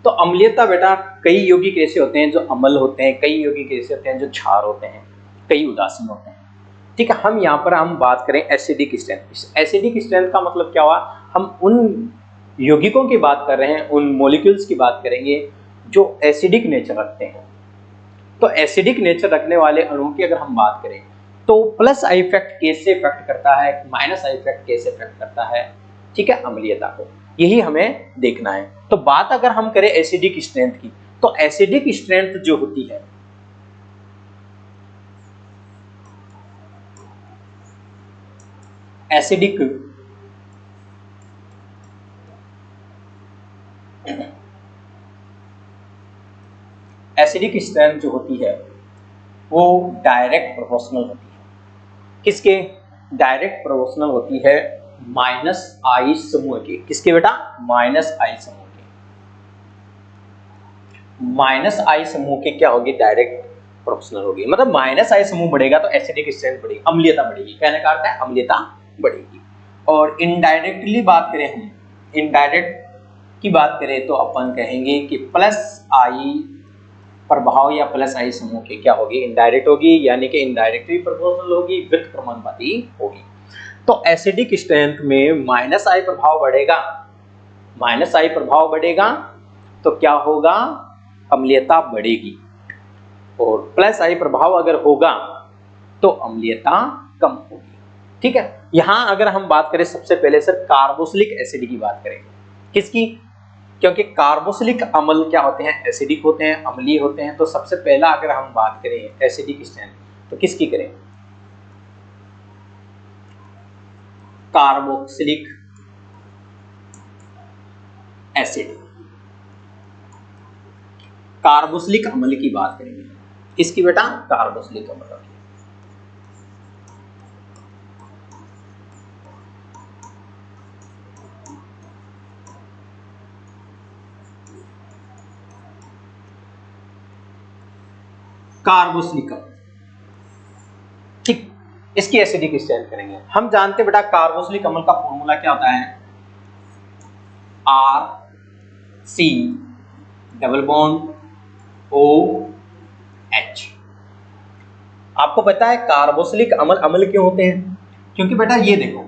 तो अम्लीयता बेटा कई यौगिक ऐसे होते हैं जो अम्ल होते हैं, कई यौगिक ऐसे होते हैं जो क्षार होते हैं, कई उदासीन होते हैं, ठीक है। हम बात करें एसिडिक स्ट्रेंथ। एसिडिक स्ट्रेंथ का मतलब क्या हुआ, हम उन यौगिकों की बात कर रहे हैं, उन मॉलिक्यूल्स की बात करेंगे जो एसिडिक नेचर रखते हैं। तो एसिडिक नेचर रखने वाले अणुओं की अगर हम बात करें तो प्लस आई इफेक्ट कैसे इफेक्ट करता है, माइनस आई इफेक्ट कैसे इफेक्ट करता है, ठीक है, अम्लीयता को, यही हमें देखना है। तो बात अगर हम करें एसिडिक स्ट्रेंथ की, तो एसिडिक स्ट्रेंथ जो होती है एसिडिक स्ट्रेंथ जो होती है वो डायरेक्ट प्रोपोर्शनल होती है। किसके, डायरेक्ट प्रोपोर्शनल होती है माइनस आई समूह के, किसके बेटा, माइनस आई समूह के, माइनस आई समूह के क्या होगी, डायरेक्ट प्रोपोर्शनल होगी। मतलब माइनस आई समूह बढ़ेगा तो एसिडिक स्ट्रेंथ बढ़ेगी, अम्लीयता बढ़ेगी, कहने का अर्थ है अम्लीयता बढ़ेगी। और इनडायरेक्टली बात करें हम, इनडायरेक्ट की बात करें तो अपन कहेंगे कि प्लस आई प्रभाव या प्लस आई समूह की क्या होगी, इनडायरेक्ट होगी, यानी कि इनडायरेक्टली प्रोपोर्शनल होगी, विथ क्रमानुपाती होगी। तो एसिडिक स्ट्रेंथ में माइनस आई प्रभाव बढ़ेगा, माइनस आई प्रभाव बढ़ेगा तो क्या होगा, अम्लीयता बढ़ेगी, और प्लस आई प्रभाव अगर होगा तो अम्लीयता कम होगी। ठीक है, यहां अगर हम बात करें सबसे पहले सर कार्बोक्सिलिक एसिड की बात करेंगे, किसकी, क्योंकि कार्बोक्सिलिक अम्ल क्या होते हैं, एसिडिक होते हैं, अम्लीय होते हैं। तो सबसे पहला अगर हम बात करें एसिडिक स्ट्रेंथ तो किसकी करें, कार्बोक्सिलिक एसिड, कार्बोक्सिलिक अम्ल की बात करेंगे, किसकी बेटा, कार्बोक्सिलिक अम्ल की। कार्बोक्सिलिक अम्ल, ठीक, इसकी एसिडिक स्ट्रेंथ करेंगे। हम जानते बेटा कार्बोक्सिलिक अम्ल का फॉर्मूला क्या होता है, R C double bond O H. आपको पता है कार्बोक्सिलिक अम्ल अम्ल क्यों होते हैं, क्योंकि बेटा ये देखो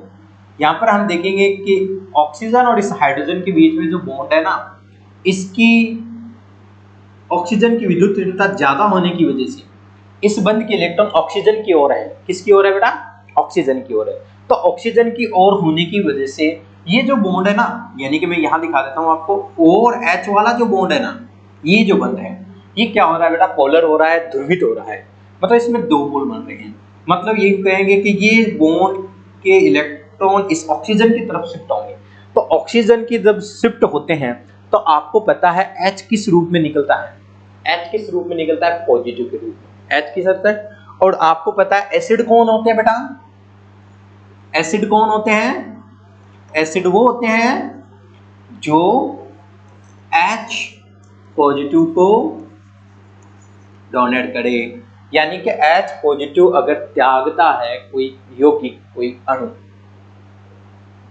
यहां पर हम देखेंगे कि ऑक्सीजन और इस हाइड्रोजन के बीच में जो बॉन्ड है ना, इसकी ऑक्सीजन की विद्युत तीव्रता ज्यादा होने की वजह से इस बंध के इलेक्ट्रॉन ऑक्सीजन की ओर है, किसकी ओर है बेटा, ऑक्सीजन की ओर है। तो ऑक्सीजन की ओर होने की वजह से ये जो बॉन्ड है ना, यानी कि मैं यहां दिखा देता हूं आपको, O और H वाला जो बॉन्ड है ना, ये जो बंध है ये क्या हो रहा है बेटा, पोलर हो रहा है, ध्रुवित हो रहा है, मतलब इसमें दो पोल बन रहे हैं। मतलब ये कहेंगे कि ये बॉन्ड के इलेक्ट्रॉन इस ऑक्सीजन की तरफ शिफ्ट होंगे। तो ऑक्सीजन की जब शिफ्ट होते हैं तो आपको पता है H किस रूप में निकलता है, H किस रूप में निकलता है, पॉजिटिव के रूप में, H किस हद तक। और आपको पता है एसिड कौन होते हैं बेटा, एसिड कौन होते हैं, एसिड वो होते हैं जो H पॉजिटिव को डोनेट करे, यानी कि H पॉजिटिव अगर त्यागता है कोई यौगिक, कोई अणु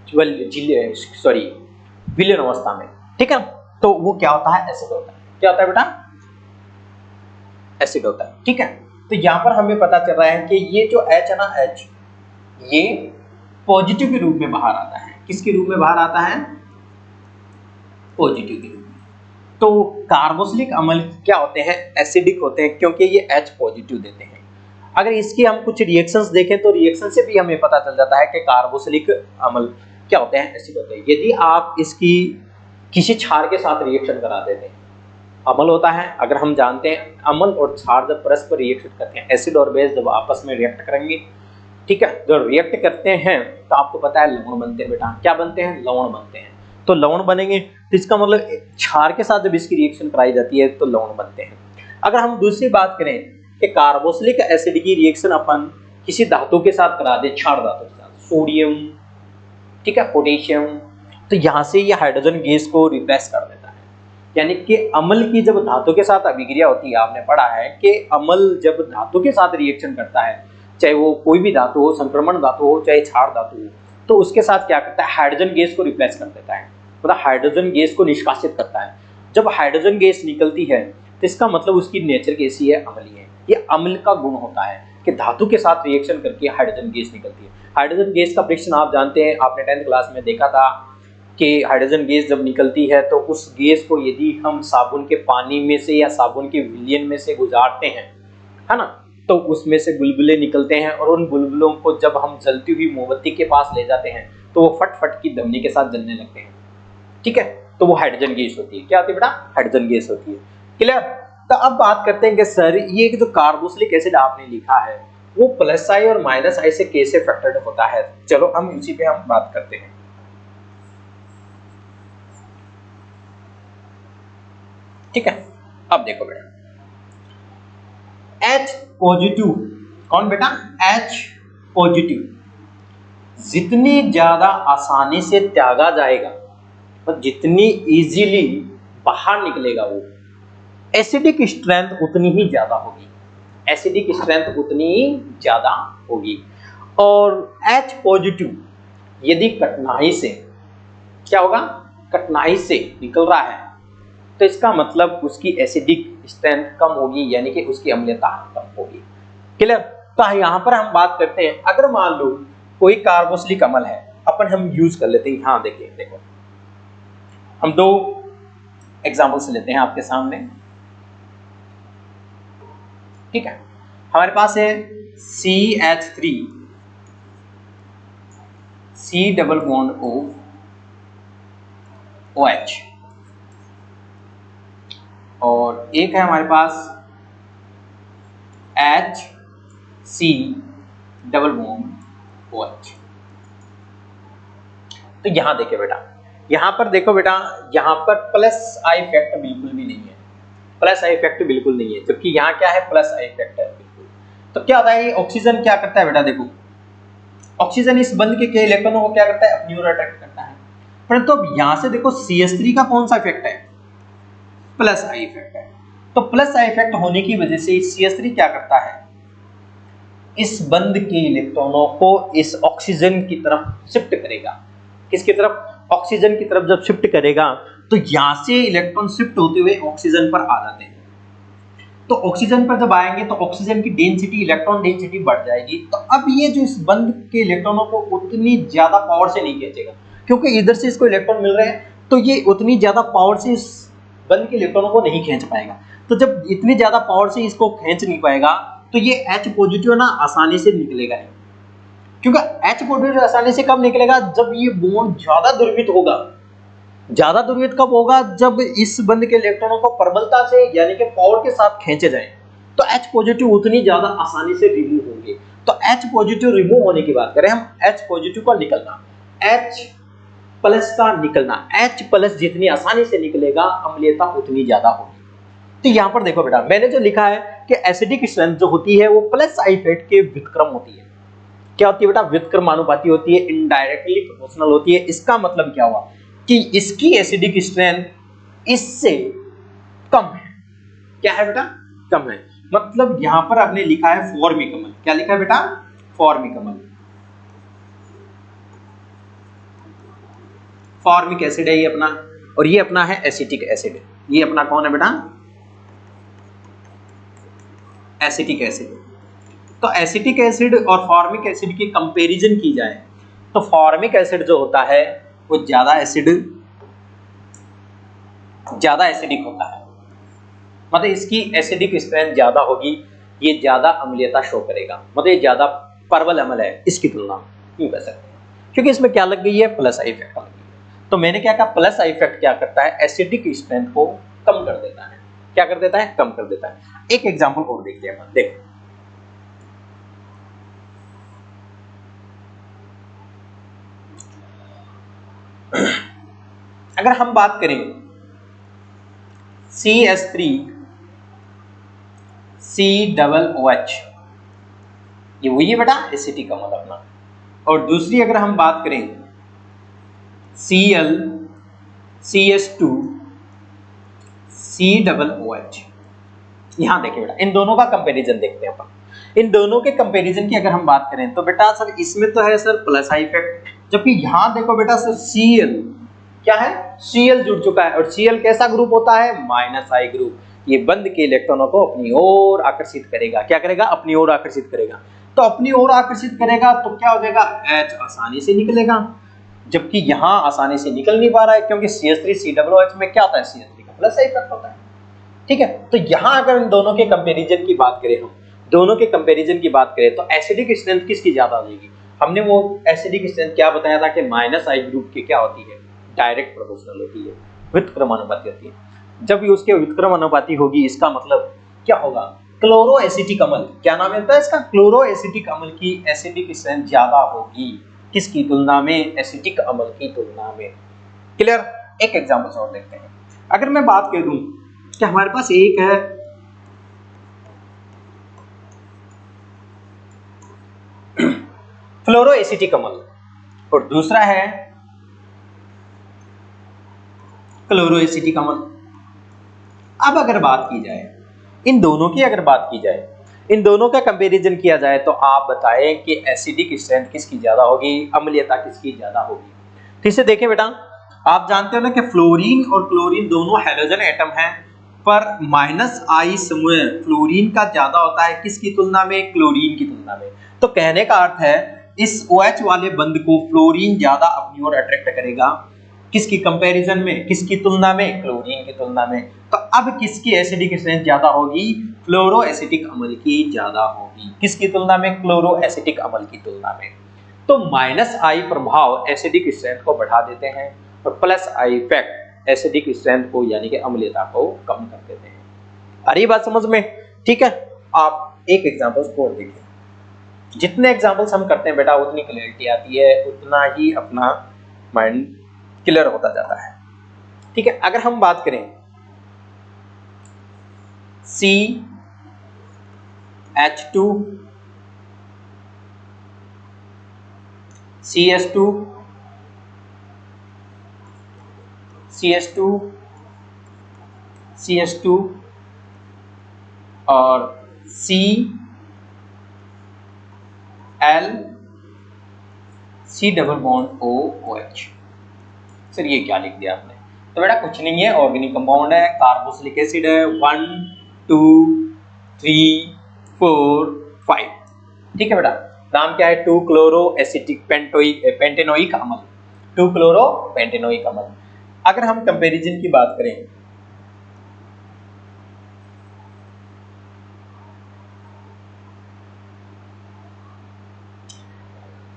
सॉरी विलीन अवस्था में, ठीक है, तो वो क्या होता है, एसिड होता है। क्या होता है बेटा, एसिड होता है। ठीक है, तो यहां पर हमें पता चल रहा है कि ये जो H है ना, H ये पॉजिटिव के रूप में बाहर आता है, किसके रूप में बाहर आता है, पॉजिटिव के रूप में। तो कार्बोक्सिलिक अम्ल क्या होते हैं, एसिडिक होते हैं, क्योंकि ये H पॉजिटिव देते हैं। अगर इसकी हम कुछ रिएक्शंस देखें तो रिएक्शन से भी हमें पता चल जाता है कि कार्बोक्सिलिक अम्ल क्या होते हैं, एसिड होते हैं। यदि आप इसकी किसी क्षार के साथ रिएक्शन करा देते हैं, अम्ल होता है, अगर हम जानते हैं अम्ल और क्षार जब परस्पर रिएक्शन करते हैं, एसिड और बेस जब आपस में रिएक्ट करेंगे, ठीक है, जब रिएक्ट करते हैं तो आपको पता है लवण बनते हैं बेटा, क्या बनते हैं, लवण बनते हैं। तो लवण बनेंगे तो इसका मतलब क्षार के साथ जब इसकी रिएक्शन कराई जाती है तो लवण बनते हैं। अगर हम दूसरी बात करें कि कार्बोक्सिलिक एसिड की रिएक्शन अपन किसी धातु के साथ करा दे, क्षार धातु के साथ, सोडियम, ठीक है, पोटेशियम, तो यहां से ये हाइड्रोजन गैस को रिप्लेस कर देता है। यानी कि अम्ल की जब धातु के साथ अभिक्रिया होती है, आपने पढ़ा है कि अम्ल जब धातु के साथ रिएक्शन करता है, चाहे वो कोई भी धातु हो, संक्रमण धातु हो, चाहे क्षार धातु हो, तो उसके साथ क्या करता है, हाइड्रोजन गैस को रिप्लेस कर देता है, मतलब हाइड्रोजन गैस को निष्कासित करता है। जब हाइड्रोजन गैस निकलती है तो इसका मतलब उसकी नेचर कैसी है, अम्लीय है। ये अम्ल का गुण होता है कि धातु के साथ रिएक्शन करके हाइड्रोजन गैस निकलती है। हाइड्रोजन गैस का परीक्षण आप जानते हैं, आपने 10th क्लास में देखा था कि हाइड्रोजन गैस जब निकलती है तो उस गैस को यदि हम साबुन के पानी में से या साबुन के विलयन में से गुजारते हैं, है ना, तो उसमें से बुलबुले निकलते हैं, और उन बुलबुलों को जब हम जलती हुई मोमबत्ती के पास ले जाते हैं तो वो फट फट की धमनी के साथ जलने लगते हैं। ठीक है, तो वो हाइड्रोजन गैस होती है। क्या होती है बेटा, हाइड्रोजन गैस होती है। क्लियर। तो अब बात करते हैं कि सर ये जो कार्बोक्सिलिक एसिड आपने लिखा है वो प्लस आई और माइनस आई से कैसे फैक्टर्ड होता है, चलो हम इसी पे हम बात करते हैं। ठीक है, अब देखो बेटा, H पॉजिटिव, कौन बेटा, H पॉजिटिव जितनी ज्यादा आसानी से त्यागा जाएगा और जितनी इजीली बाहर निकलेगा वो, एसिडिक स्ट्रेंथ उतनी ही ज्यादा होगी, एसिडिक स्ट्रेंथ उतनी ही ज्यादा होगी। और H पॉजिटिव यदि कठिनाई से, क्या होगा, कठिनाई से निकल रहा है, तो इसका मतलब उसकी एसिडिक स्ट्रेंथ कम होगी, यानी कि उसकी अम्लता कम होगी। क्लियर? तो यहाँ पर हम बात करते हैं, अगर मान लो कोई कार्बोक्सिलिक अम्ल है, अपन हम यूज कर लेते हैं। हाँ देखिए, देखो हम दो एग्जांपल्स लेते हैं आपके सामने, ठीक है। हमारे पास है CH3 C double bond O OH, और एक है हमारे पास HC डबल बॉन्ड OH। तो यहां देखिए बेटा, यहां पर देखो बेटा, यहां पर प्लस आई इफेक्ट बिल्कुल भी नहीं है, प्लस आई इफेक्ट बिल्कुल नहीं है, जबकि यहां क्या है, प्लस आई इफेक्ट है बिल्कुल। तो क्या होता है, ये ऑक्सीजन क्या करता है बेटा, देखो ऑक्सीजन इस बंध के इलेक्ट्रॉनों को क्या करता है, अपनी ओर अट्रैक्ट करता है। परंतु अब यहां से देखो CH3 का कौन सा इफेक्ट है, प्लस आई इफेक्ट है। तो प्लस आई इफेक्ट होने की वजह से CH3 क्या करता है, इस बंध के इलेक्ट्रॉनों को इस ऑक्सीजन की तरफ शिफ्ट करेगा। किसकी तरफ, ऑक्सीजन की तरफ जब शिफ्ट करेगा तो यहां से इलेक्ट्रॉन शिफ्ट होते हुए ऑक्सीजन पर आ जाते हैं। तो ऑक्सीजन पर जब आएंगे तो ऑक्सीजन की डेंसिटी, इलेक्ट्रॉन डेंसिटी बढ़ जाएगी। तो अब ये जो इस बंध के इलेक्ट्रॉनों को उतनी ज्यादा पावर से नहीं खींचेगा, क्योंकि इधर से इसको इलेक्ट्रॉन मिल रहे हैं, तो ये उतनी ज्यादा पावर से इस बंध के इलेक्ट्रॉनों को नहीं खींच पाएगा। तो जब इतनी ज्यादा पावर से इसको खींच नहीं पाएगा, तो ये H पॉजिटिव ना आसानी से निकलेगा नहीं, क्योंकि H पॉजिटिव आसानी से कब निकलेगा, जब ये बॉन्ड ज्यादा द्रवित होगा। ज्यादा द्रवित कब होगा, जब इस बंध के इलेक्ट्रॉनों को प्रबलता से, यानी कि पावर के साथ खींचे जाएं, तो H पॉजिटिव उतनी ज्यादा आसानी से रिमूव होंगे। तो H पॉजिटिव रिमूव होने की बात करें हम, H पॉजिटिव का निकलना, H प्लस का निकलना, H प्लस जितनी आसानी से निकलेगा, अम्लीयता उतनी ज्यादा होगी। तो यहाँ पर देखो बेटा, मैंने जो लिखा है कि एसिडिक स्ट्रेंथ जो होती है वो प्लस आई इफेक्ट के व्युत्क्रम होती है। क्या होती है बेटा, व्युत्क्रमानुपाती होती है, इनडायरेक्टली प्रोपोर्शनल होती है। इसका मतलब क्या हुआ कि इसकी एसिडिक स्ट्रेंथ इससे कम है। क्या है बेटा, कम है। मतलब यहां पर आपने लिखा है फॉर्मिक अम्ल। क्या लिखा है बेटा, फॉर्मिक अम्ल, फॉर्मिक एसिड है ये अपना, और ये अपना है एसिटिक एसिड। ये अपना कौन है बेटा, एसिटिक एसिड। तो एसिटिक एसिड और फॉर्मिक एसिड की कंपैरिजन की जाए तो फॉर्मिक एसिड जो होता है वो ज्यादा एसिडिक होता है, मतलब इसकी एसिडिक स्ट्रेंथ ज्यादा होगी, ये ज्यादा अम्लीयता शो करेगा, मतलब ये ज्यादा प्रबल अम्ल है इसकी तुलना में, यूं कह सकते हैं। क्योंकि इसमें क्या लग गई है, प्लस आई इफेक्ट लग गई है। तो मैंने क्या कहा, प्लस आई इफेक्ट क्या करता है, एसिडिक स्ट्रेंथ को कम कर देता है। क्या कर देता है, कम कर देता है। एक एग्जांपल और देखते हैं अपन, देखो अगर हम बात करें CH3 C डबल OH, ये वही है बेटा एसिटिक अम्ल अपना। और दूसरी अगर हम बात करें Cl CH2 C double OH, यहां देखिए बेटा, इन दोनों का कंपैरिजन देखते हैं अपन। इन दोनों के कंपैरिजन की अगर हम बात करें तो बेटा सर इसमें तो है सर प्लस आई इफेक्ट, जबकि यहां देखो बेटा सर Cl क्या है, Cl जुड़ चुका है, और Cl कैसा ग्रुप होता है, माइनस आई ग्रुप। ये बंध के इलेक्ट्रॉनों को अपनी ओर आकर्षित करेगा। क्या करेगा, अपनी ओर आकर्षित करेगा। तो अपनी ओर आकर्षित करेगा तो क्या हो जाएगा, H आसानी से निकलेगा, जबकि यहां आसानी से निकल नहीं पा रहा है, क्योंकि CH3 COOH में क्या होता है, CH3 का प्लस आई इफेक्ट होता है। ठीक है, तो यहां अगर इन दोनों के कंपैरिजन की बात करें, हम दोनों के कंपैरिजन की बात करें तो एसिडिक स्ट्रेंथ किसकी ज्यादा हो जाएगी। हमने वो एसिडिक स्ट्रेंथ क्या बताया था कि माइनस आई ग्रुप की क्या होती है, डायरेक्ट प्रोपोर्शनल होती है, व्युत्क्रमानुपाती होती है। जब ये उसके व्युत्क्रमानुपाती होगी, इसका मतलब क्या होगा, क्लोरो एसिटिक अम्ल, क्या नाम होता है इसका, क्लोरो एसिटिक अम्ल की एसिडिक स्ट्रेंथ ज्यादा होगी, किसकी तुलना में, एसिटिक अम्ल की तुलना में। क्लियर। एक एग्जांपल और देखते हैं। अगर मैं बात कर दूं कि हमारे पास एक है फ्लोरो एसिटिक अम्ल, और दूसरा है क्लोरोएसिटिक अम्ल। अब अगर बात की जाए इन दोनों की, अगर बात की जाए इन दोनों का कंपैरिजन किया जाए तो आप बताएं कि एसिडिक स्ट्रेंथ किसकी ज्यादा होगी, अम्लीयता किसकी ज्यादा होगी। ठीक से देखें बेटा, आप जानते हो ना कि फ्लोरीन और क्लोरीन दोनों हैलोजन एटम हैं, पर -I समूह फ्लोरीन का ज्यादा होता है किसकी तुलना में, क्लोरीन की तुलना में। तो कहने का अर्थ है इस OH वाले बंध को फ्लोरीन ज्यादा अपनी ओर अट्रैक्ट करेगा, किसकी कंपैरिजन में, किसकी तुलना में, क्लोरीन की तुलना में। तो अब किसकी एसिडिक स्ट्रेंथ ज्यादा होगी, फ्लोरोएसिटिक अम्ल की ज्यादा होगी। किसकी तुलना में, क्लोरोएसिटिक अम्ल की तुलना में। तो -I प्रभाव एसिडिक स्ट्रेंथ को बढ़ा देते हैं और +I इफेक्ट एसिडिक स्ट्रेंथ को यानी कि अम्लीयता को कम कर देते हैं। अरे बात समझ में, ठीक है। आप एक एग्जांपल और देखिए, जितने एग्जांपल्स हम करते हैं बेटा उतनी क्लैरिटी आती है, उतना ही अपना माइंड क्लियर होता जाता है। ठीक है, अगर हम बात करें CH2 CS2 CH2 CH2 और Cl C double bond OH। Sir ये क्या लिख दिया आपने? तो बेटा कुछ नहीं है, ऑर्गेनिक कंपाउंड है, कार्बोक्सिलिक एसिड है, 1 2 3 4 5। ठीक है बेटा, नाम क्या है, 2 क्लोरो एसिटिक पेंटेनोइक अम्ल, 2 क्लोरो पेंटेनोइक अम्ल। अगर हम कंपैरिजन की बात करें,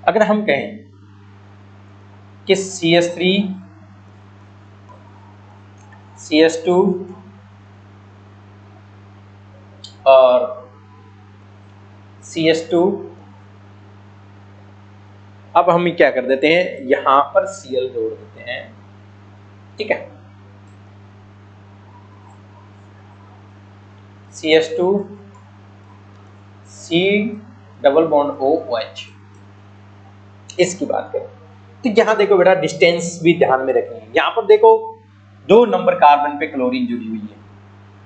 अगर हम कहें कि CH3 CH2 और CH2, अब हम क्या कर देते हैं, यहां पर Cl जोड़ देते हैं। ठीक है, CH2 C double bond OH, इसकी बात करें तो यहां देखो बेटा डिस्टेंस भी ध्यान में रखेंगे। यहां पर देखो 2 नंबर कार्बन पे क्लोरीन जुड़ी हुई है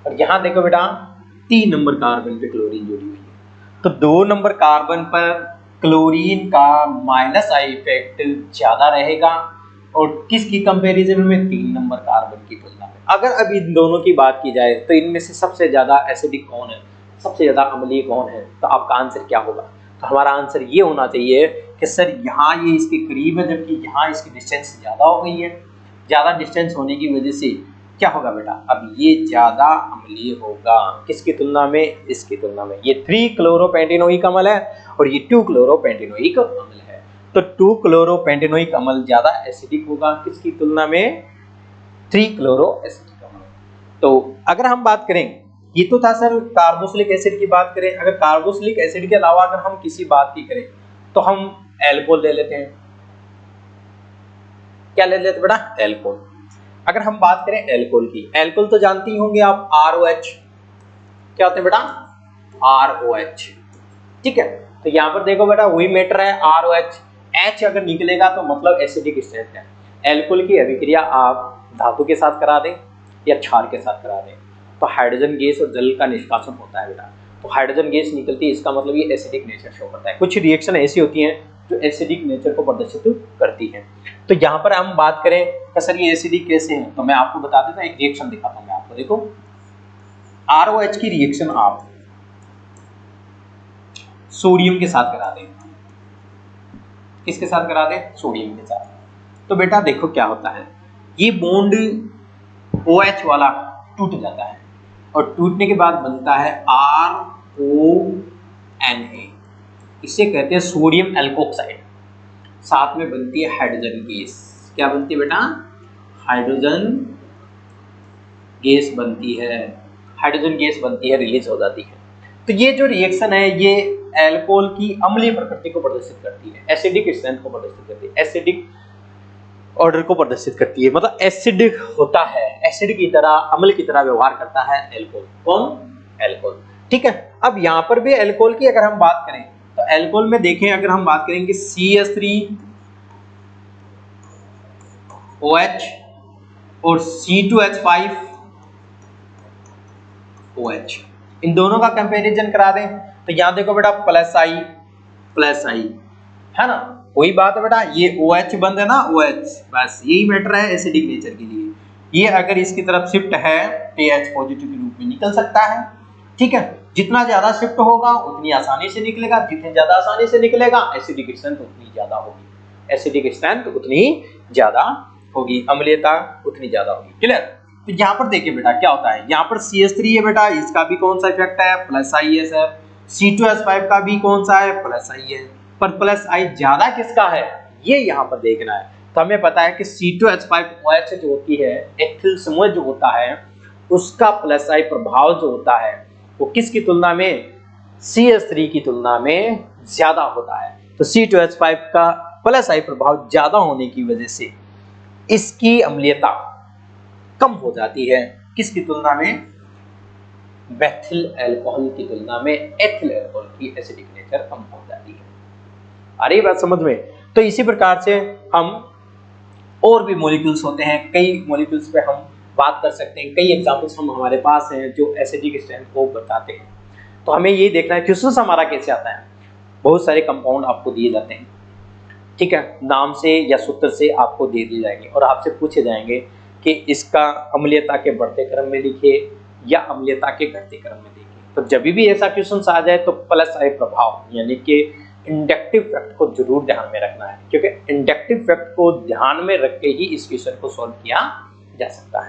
और यहां देखो बेटा 3 नंबर कार्बन पे क्लोरीन जुड़ी हुई है। तो 2 नंबर कार्बन पर क्लोरीन का -I इफेक्ट ज्यादा रहेगा और किसकी कंपैरिजन में, 3 नंबर कार्बन की तुलना में। अगर अब इन दोनों की बात की जाए तो इनमें से सबसे ज्यादा एसिडिक कौन है, सबसे ज्यादा अम्लीय कौन है, तो आपका आंसर क्या होगा? तो हमारा आंसर ये होना चाहिए कि सर यहाँ ये इसके करीब है, जबकि यहाँ इसकी डिस्टेंस ज्यादा हो गई है। ज्यादा डिस्टेंस होने की वजह से क्या होगा बेटा, अब ये ज्यादा अम्लीय होगा, किसकी तुलना में, इसकी तुलना में। ये 3 क्लोरोपेंटेनोइक अम्ल है और ये 2 क्लोरोपेंटेनोइक अम्ल है। तो 2 क्लोरोपेंटेनोइक अम्ल ज्यादा एसिडिक होगा, किसकी तुलना में, 3 क्लोरोएसिटिक अम्ल। तो अगर हम बात करें, ये तो था सर कार्बोक्सिलिक एसिड की बात करें। अगर कार्बोक्सिलिक एसिड के अलावा अगर हम किसी बात की करें तो हम एल्कोहल ले लेते हैं। क्या ले लेते बेटा, एल्कोहल। अगर हम बात करें एल्कोहल की, एल्कोहल तो जानती होंगे आप, ROH। क्या होते हैं बेटा, ROH। ठीक है, तो यहाँ पर देखो बेटा वही मैटर है, ROH। H अगर निकलेगा तो मतलब एसिडिक स्ट्रेंथ है। एल्कोहल की अभिक्रिया आप धातु के साथ करा दें या क्षार के साथ करा दें तो हाइड्रोजन गैस और जल का निष्कासन होता है बेटा। तो हाइड्रोजन गैस निकलती है, इसका मतलब ये एसिडिक नेचर शो करता है। कुछ रिएक्शन ऐसी होती हैं जो एसिडिक नेचर को प्रदर्शित करती हैं। तो यहाँ पर हम बात करें कि सर ये एसिडिक कैसे हैं, तो मैं आपको बता देता हूँ, एक रिएक्शन दिखाता हूँ मैं आपको। देखो ROH की रिएक्शन आप सोडियम के साथ करा दें, किसके साथ करा दें, सोडियम के साथ। तो बेटा देखो क्या होता है, ये बॉन्ड OH वाला टूट जाता है और टूटने के बाद बनता है RONA, इसे कहते हैं सोडियम एल्कोक्साइड। साथ में बनती है हाइड्रोजन गैस। क्या बनती है बेटा, हाइड्रोजन गैस बनती है, हाइड्रोजन गैस बनती है, रिलीज हो जाती है। तो ये जो रिएक्शन है ये एल्कोहल की अम्लीय प्रकृति को प्रदर्शित करती है, एसिडिक स्ट्रेंथ को प्रदर्शित करती है, एसिडिक ऑर्डर को प्रदर्शित करती है, मतलब एसिडिक होता है, एसिड की तरह, अम्ल की तरह व्यवहार करता है एल्कोहल। कौन, एल्कोहल। ठीक है, अब यहाँ पर भी एल्कोहल की अगर हम बात करें तो एल्कोहल में देखें, अगर हम बात करेंगे CH3 OH और C2H5 OH, इन दोनों का कंपैरिजन करा दें तो यहां देखो बेटा प्लस आई है ना, कोई बात है बेटा, ये OH बंद है ना, OH, बस यही मैटर है एसिडिक नेचर के लिए। ये अगर इसकी तरफ शिफ्ट है तो H पॉजिटिव के रूप में निकल सकता है, ठीक है। जितना ज्यादा शिफ्ट होगा उतनी आसानी से निकलेगा, जितनी ज्यादा आसानी से निकलेगा एसिडिक स्ट्रेंथ उतनी ज्यादा होगी, एसिडिक स्ट्रेंथ उतनी ज्यादा होगी, अम्लीयता उतनी ज्यादा होगी। क्लियर? तो यहाँ पर देखिए बेटा क्या होता है, यहाँ पर CH3 है बेटा, इसका भी कौन सा इफेक्ट है, प्लस आई है सर। C2H5 का भी कौन सा है, प्लस आई है, पर प्लस आई ज्यादा किसका है ये यहाँ पर देखना है। तो हमें पता है कि C2H5OH जो होती है, एथिल समूह जो होता है, उसका प्लस आई प्रभाव जो होता है वो किसकी तुलना में, CH3 की तुलना में ज्यादा होता है। तो C2H5 का प्लस आई प्रभाव ज्यादा होने की वजह से इसकी अम्लीयता कम हो जाती है, किसकी तुलना में, मेथिल अल्कोहल की तुलना में एथिल अल्कोहल की एसिडिक नेचर कम हो जाती है। आ रही बात समझ में? तो इसी प्रकार से हम और भी मॉलिक्यूल्स होते हैं, कई मॉलिक्यूल्स पे हम बात कर सकते हैं, कई एग्जांपल्स हम हमारे पास हैं जो एसिडिक स्ट्रेंथ को बताते हैं। तो हमें ये देखना है क्वेश्चन हमारा कैसे आता है, बहुत सारे कंपाउंड आपको दिए जाते हैं, ठीक है, नाम से या सूत्र से आपको दे दिए जाएंगे और आपसे पूछे जाएंगे कि इसका अम्लीयता के बढ़ते क्रम में लिखिए या अम्लीयता के घटते क्रम में लिखिए। तो जब भी ऐसा क्वेश्चन आ जाए तो प्लस आई प्रभाव यानी कि इंडक्टिव फैक्ट को जरूर ध्यान में रखना है, क्योंकि इंडक्टिव फैक्ट को ध्यान में रख के ही इस क्वेश्चन को सॉल्व किया जा सकता है।